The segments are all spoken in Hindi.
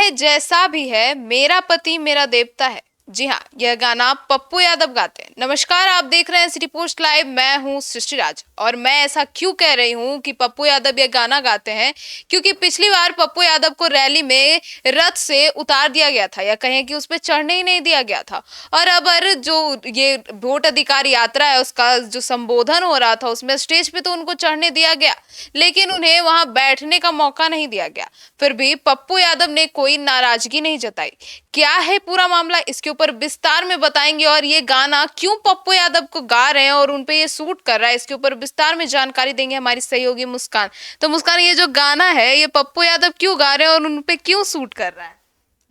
चाहे जैसा भी है मेरा पति मेरा देवता है। जी हाँ, यह गाना पप्पू यादव गाते हैं। नमस्कार, आप देख रहे हैं सिटी पोस्ट लाइव। मैं हूँ सृष्टि राज और मैं ऐसा क्यों कह रही हूँ कि पप्पू यादव यह गाना गाते हैं, क्योंकि पिछली बार पप्पू यादव को रैली में रथ से उतार दिया गया था, या कहें कि उस पर चढ़ने ही नहीं दिया गया था। और अब जो ये वोट अधिकार यात्रा है उसका जो संबोधन हो रहा था, उसमें स्टेज पे तो उनको चढ़ने दिया गया, लेकिन उन्हें वहां बैठने का मौका नहीं दिया गया। फिर भी पप्पू यादव ने कोई नाराजगी नहीं जताई। क्या है पूरा मामला, इसके ऊपर विस्तार में बताएंगे। और ये गाना क्यों पप्पू यादव को गा रहे हैं और उनपे ये सूट कर रहा है, इसके ऊपर विस्तार में जानकारी देंगे हमारी सहयोगी मुस्कान। तो मुस्कान, ये जो गाना है ये पप्पू यादव क्यों गा रहे हैं और उनपे क्यों सूट कर रहा है?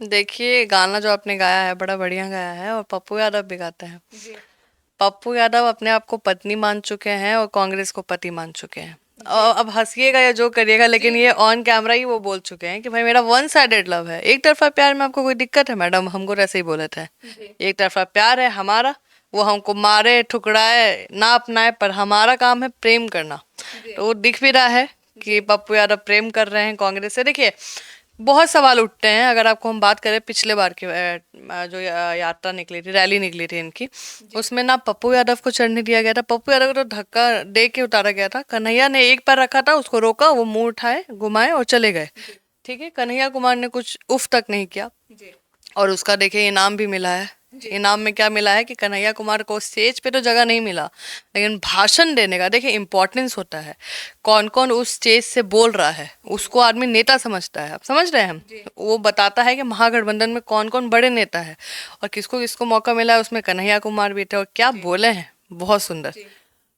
देखिए, गाना जो आपने गाया है बड़ा बढ़िया गाया है और पप्पू यादव भी गाते हैं। पप्पू यादव अपने आप को पत्नी मान चुके हैं और कांग्रेस को पति मान चुके हैं। और अब हंसिएगा या जो करिएगा, लेकिन ये ऑन कैमरा ही वो बोल चुके हैं कि भाई मेरा वन साइडेड लव है, एक तरफा प्यार में आपको कोई दिक्कत है मैडम? हमको ऐसे ही बोले थे, एक तरफा प्यार है हमारा, वो हमको मारे ठुकराए ना अपनाए, पर हमारा काम है प्रेम करना। तो वो दिख भी रहा है कि पप्पू यादव प्रेम कर रहे हैं कांग्रेस से। देखिए, बहुत सवाल उठते हैं। अगर आपको हम बात करें पिछले बार की जो यात्रा निकली थी, रैली निकली थी इनकी, उसमें ना पप्पू यादव को चढ़ने दिया गया था। पप्पू यादव को तो धक्का दे के उतारा गया था। कन्हैया ने एक पैर रखा था, उसको रोका, वो मुंह उठाए, घुमाए और चले गए। ठीक है, कन्हैया कुमार ने कुछ उफ तक नहीं किया। और उसका देखिए इनाम भी मिला है। इनाम में क्या मिला है कि कन्हैया कुमार को स्टेज पे तो जगह नहीं मिला, लेकिन भाषण देने का देखिए इम्पोर्टेंस होता है। कौन कौन उस स्टेज से बोल रहा है उसको आदमी नेता समझता है। आप समझ रहे हैं हम? वो बताता है कि महागठबंधन में कौन कौन बड़े नेता है और किसको किसको मौका मिला है। उसमें कन्हैया कुमार भी थे और क्या बोले हैं, बहुत सुंदर।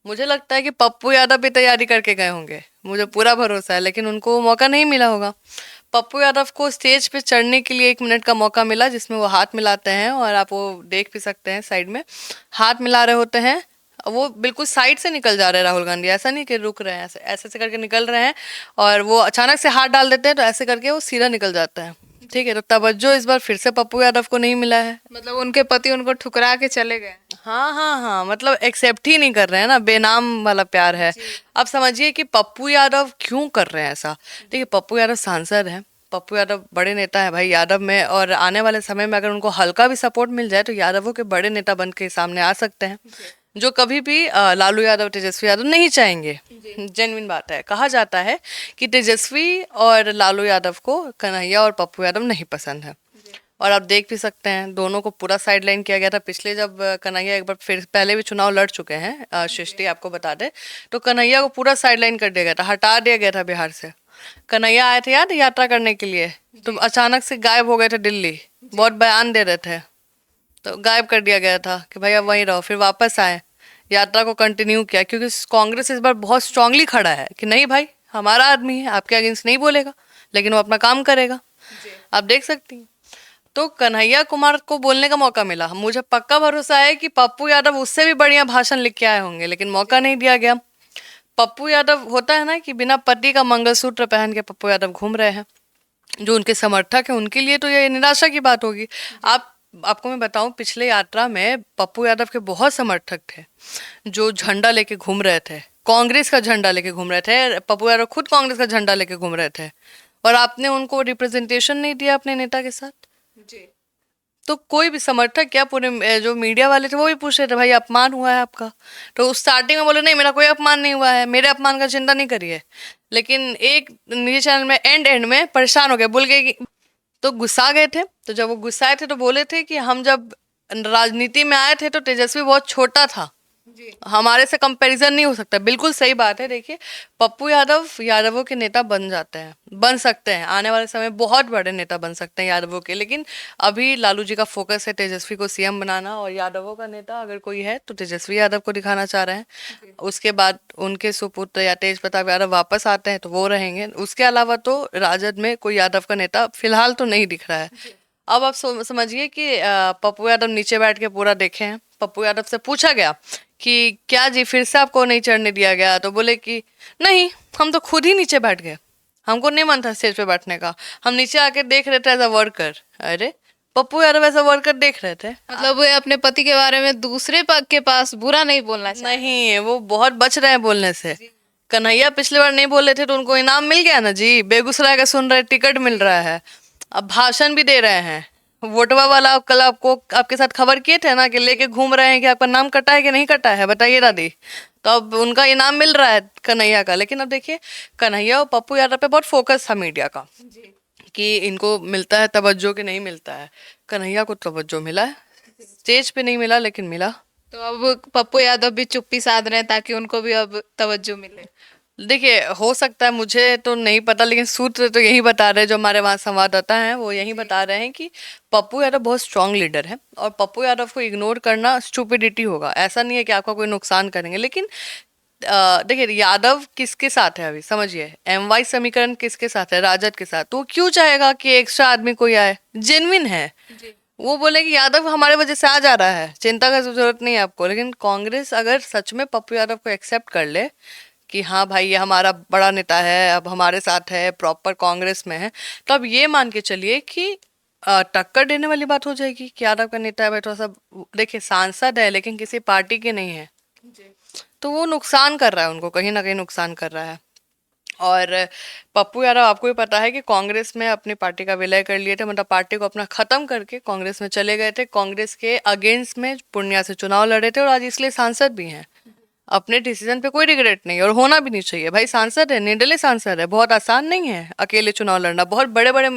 मुझे लगता है कि पप्पू यादव भी तैयारी करके गए होंगे, मुझे पूरा भरोसा है, लेकिन उनको वो मौका नहीं मिला होगा। पप्पू यादव को स्टेज पे चढ़ने के लिए 1 मिनट का मौका मिला, जिसमें वो हाथ मिलाते हैं और आप वो देख भी सकते हैं, साइड में हाथ मिला रहे होते हैं। वो बिल्कुल साइड से निकल जा रहे हैं राहुल गांधी, ऐसा नहीं कि रुक रहे हैं, ऐसे ऐसे ऐसे करके निकल रहे हैं और वो अचानक से हाथ डाल देते हैं तो ऐसे करके वो सीधा निकल जाता है। ठीक है, तो तवज्जो इस बार फिर से पप्पू यादव को नहीं मिला है। मतलब उनके पति उनको ठुकरा के चले गए। हाँ हाँ हाँ, मतलब एक्सेप्ट ही नहीं कर रहे हैं ना, बेनाम वाला प्यार है। अब समझिए कि पप्पू यादव क्यों कर रहे हैं ऐसा। देखिए, पप्पू यादव सांसद है, पप्पू यादव बड़े नेता है भाई यादव में, और आने वाले समय में अगर उनको हल्का भी सपोर्ट मिल जाए तो यादवों के बड़े नेता बन के सामने आ सकते हैं, जो कभी भी लालू यादव तेजस्वी यादव नहीं चाहेंगे। जेन्युइन बात है। कहा जाता है कि तेजस्वी और लालू यादव को कन्हैया और पप्पू यादव नहीं पसंद है। और आप देख भी सकते हैं दोनों को पूरा साइडलाइन किया गया था। पिछले जब कन्हैया एक बार फिर पहले भी चुनाव लड़ चुके हैं, सृष्टि आपको बता दे, तो कन्हैया को पूरा साइडलाइन कर दिया गया था, हटा दिया गया था बिहार से। कन्हैया आए थे याद है यात्रा करने के लिए, तो अचानक से गायब हो गए थे दिल्ली, बहुत बयान दे रहे थे, तो गायब कर दिया गया था कि भाई अब वहीं रहो। फिर वापस आए, यात्रा को कंटिन्यू किया, क्योंकि कांग्रेस इस बार बहुत स्ट्रांगली खड़ा है कि नहीं भाई हमारा आदमी है, आपके अगेंस्ट नहीं बोलेगा, लेकिन वो अपना काम करेगा। आप देख सकती हैं। तो कन्हैया कुमार को बोलने का मौका मिला। मुझे पक्का भरोसा है कि पप्पू यादव उससे भी बढ़िया भाषण लिख के आए होंगे, लेकिन मौका नहीं दिया गया। पप्पू यादव होता है ना कि बिना पति का मंगलसूत्र पहन के पप्पू यादव घूम रहे हैं। जो उनके समर्थक हैं उनके लिए तो ये निराशा की बात होगी। आपको मैं बताऊं, पिछले यात्रा में पप्पू यादव के बहुत समर्थक थे जो झंडा लेके घूम रहे थे, कांग्रेस का झंडा लेके घूम रहे थे। पप्पू यादव खुद कांग्रेस का झंडा लेके घूम रहे थे और आपने उनको रिप्रेजेंटेशन नहीं दिया अपने नेता के साथ। तो कोई भी समर्थक क्या, पूरे जो मीडिया वाले थे वो भी पूछ रहे थे भाई अपमान हुआ है आपका, तो उस स्टार्टिंग में बोले नहीं मेरा कोई अपमान नहीं हुआ है, मेरे अपमान का चिंता नहीं करिए। लेकिन एक निजी चैनल में एंड में परेशान हो गए, बोल गए कि, तो गुस्सा गए थे। तो जब वो गुस्साए थे तो बोले थे कि हम जब राजनीति में आए थे तो तेजस्वी बहुत छोटा था, हमारे से कंपैरिजन नहीं हो सकता। बिल्कुल सही बात है। देखिए, पप्पू यादव यादवों के नेता बन जाते हैं, बन सकते हैं, आने वाले समय बहुत बड़े नेता बन सकते हैं यादवों के। लेकिन अभी लालू जी का फोकस है तेजस्वी को सीएम बनाना, और यादवों का नेता अगर कोई है तो तेजस्वी यादव को दिखाना चाह रहे हैं। उसके बाद उनके सुपुत्र या तेज प्रताप यादव वापस आते हैं तो वो रहेंगे। उसके अलावा तो राजद में कोई यादव का नेता फिलहाल तो नहीं दिख रहा है। अब आप समझिए कि पप्पू यादव नीचे बैठ के पूरा देखे हैं। पप्पू यादव से पूछा गया कि क्या जी फिर से आपको नहीं चढ़ने दिया गया, तो बोले कि नहीं, हम तो खुद ही नीचे बैठ गए, हमको नहीं मन था स्टेज पे बैठने का, हम नीचे आके देख रहे थे एज अ वर्कर। अरे, पप्पू यादव ऐसा वर्कर देख रहे थे। मतलब वो अपने पति के बारे में दूसरे पग के पास बुरा नहीं बोलना चाहिए। नहीं, वो बहुत बच रहे हैं बोलने से। कन्हैया पिछली बार नहीं बोले थे तो उनको इनाम मिल गया ना जी, बेगूसराय का सुन रहे, टिकट मिल रहा है। अब भाषण भी दे रहे हैं। वोटवा वाला कल आपको आपके साथ खबर किए थे ना कि लेके घूम रहे हैं कि आपका नाम कटा है कि नहीं कटा है, बताइए दादी। तो अब उनका इनाम मिल रहा है कन्हैया का। लेकिन अब देखिए, कन्हैया और पप्पू यादव पे बहुत फोकस था मीडिया का कि इनको मिलता है तवज्जो कि नहीं मिलता है। कन्हैया को तवज्जो मिला है, स्टेज पे नहीं मिला लेकिन मिला। तो अब पप्पू यादव भी चुप्पी साध रहे हैं ताकि उनको भी अब तवज्जो मिले। देखिए, हो सकता है, मुझे तो नहीं पता, लेकिन सूत्र तो यही बता रहे हैं, जो हमारे वहाँ संवाददाता हैं वो यही बता रहे हैं कि पप्पू यादव बहुत स्ट्रांग लीडर है और पप्पू यादव को इग्नोर करना स्टूपिडिटी होगा। ऐसा नहीं है कि आपका कोई नुकसान करेंगे, लेकिन देखिए, यादव किसके साथ है अभी समझिए, एमवाई समीकरण किसके साथ है, राजद के साथ। तो वो क्यों चाहेगा कि एक्स्ट्रा आदमी कोई आए? जेन्युइन है, वो बोले कि यादव हमारे वजह से आ जा रहा है, चिंता का जरूरत नहीं है आपको। लेकिन कांग्रेस अगर सच में पप्पू यादव को एक्सेप्ट कर ले कि हाँ भाई ये हमारा बड़ा नेता है, अब हमारे साथ है, प्रॉपर कांग्रेस में है, तो अब ये मान के चलिए कि टक्कर देने वाली बात हो जाएगी कि यादव का नेता है भाई, थोड़ा सा देखिए सांसद है लेकिन किसी पार्टी के नहीं है, तो वो नुकसान कर रहा है, उनको कहीं ना कहीं नुकसान कर रहा है। और पप्पू यादव, आपको भी पता है कि कांग्रेस में अपनी पार्टी का विलय कर लिए थे, मतलब पार्टी को अपना खत्म करके कांग्रेस में चले गए थे, कांग्रेस के अगेंस्ट में पूर्णिया से चुनाव लड़े थे और आज इसलिए सांसद भी हैं। अपने डिसीजन पे कोई रिग्रेट नहीं और होना भी नहीं चाहिए भाई। सांसद है, निर्दलीय सांसद है, बहुत आसान नहीं है अकेले चुनाव लड़ना। बहुत बड़े बड़े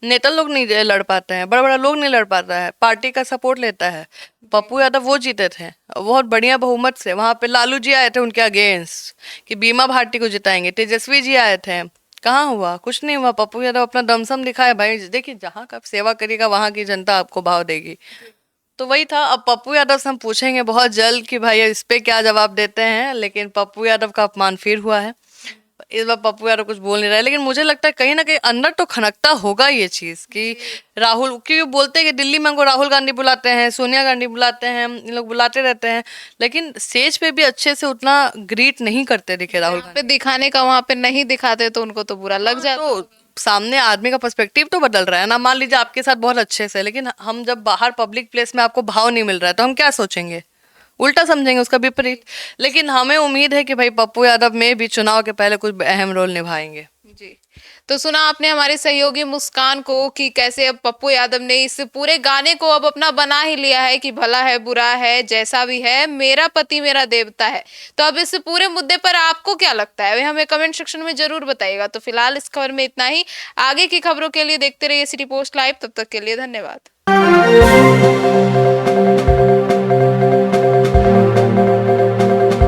नेता लोग नहीं लड़ पाते हैं, बड़ा बड़ा लोग नहीं लड़ पाता है, पार्टी का सपोर्ट लेता है। पप्पू यादव वो जीते थे बहुत बढ़िया बहुमत से। वहां पे लालू जी आए थे उनके अगेंस्ट कि बीमा भारती को जिताएंगे, तेजस्वी जी आए थे, कहाँ हुआ? कुछ नहीं हुआ। पप्पू यादव अपना दमसम दिखाया भाई। देखिए, जहाँ का आप सेवा करिएगा वहां की जनता आपको भाव देगी। तो वही था। अब पप्पू यादव से हम पूछेंगे बहुत जल्द कि भाई इस पे क्या जवाब देते हैं, लेकिन पप्पू यादव का अपमान फिर हुआ है। इस बार पप्पू यादव कुछ बोल नहीं रहा है, लेकिन मुझे लगता है कहीं ना कहीं अंदर तो खनकता होगा ये चीज कि राहुल, क्योंकि बोलते हैं कि दिल्ली में हमको राहुल गांधी बुलाते हैं, सोनिया गांधी बुलाते हैं, इन लोग बुलाते रहते हैं, लेकिन स्टेज पे भी अच्छे से उतना ग्रीट नहीं करते दिखे राहुल यहाँ पे दिखाने का वहां पे नहीं दिखाते तो उनको तो बुरा लग जाता। तो सामने आदमी का पर्सपेक्टिव तो बदल रहा है ना। मान लीजिए आपके साथ बहुत अच्छे से, लेकिन हम जब बाहर पब्लिक प्लेस में आपको भाव नहीं मिल रहा है तो हम क्या सोचेंगे? उल्टा समझेंगे, उसका विपरीत। लेकिन हमें उम्मीद है कि भाई पप्पू यादव में भी चुनाव के पहले कुछ अहम रोल निभाएंगे। जी। तो सुना आपने हमारे सहयोगी मुस्कान को कि कैसे अब पप्पू यादव ने इस पूरे गाने को अब अपना बना ही लिया है कि भला है बुरा है जैसा भी है मेरा पति मेरा देवता है। तो अब इस पूरे मुद्दे पर आपको क्या लगता है वे हमें कमेंट सेक्शन में जरूर बताइएगा। तो फिलहाल इस खबर में इतना ही। आगे की खबरों के लिए देखते रहिए सिटी पोस्ट लाइव। तब तक के लिए धन्यवाद।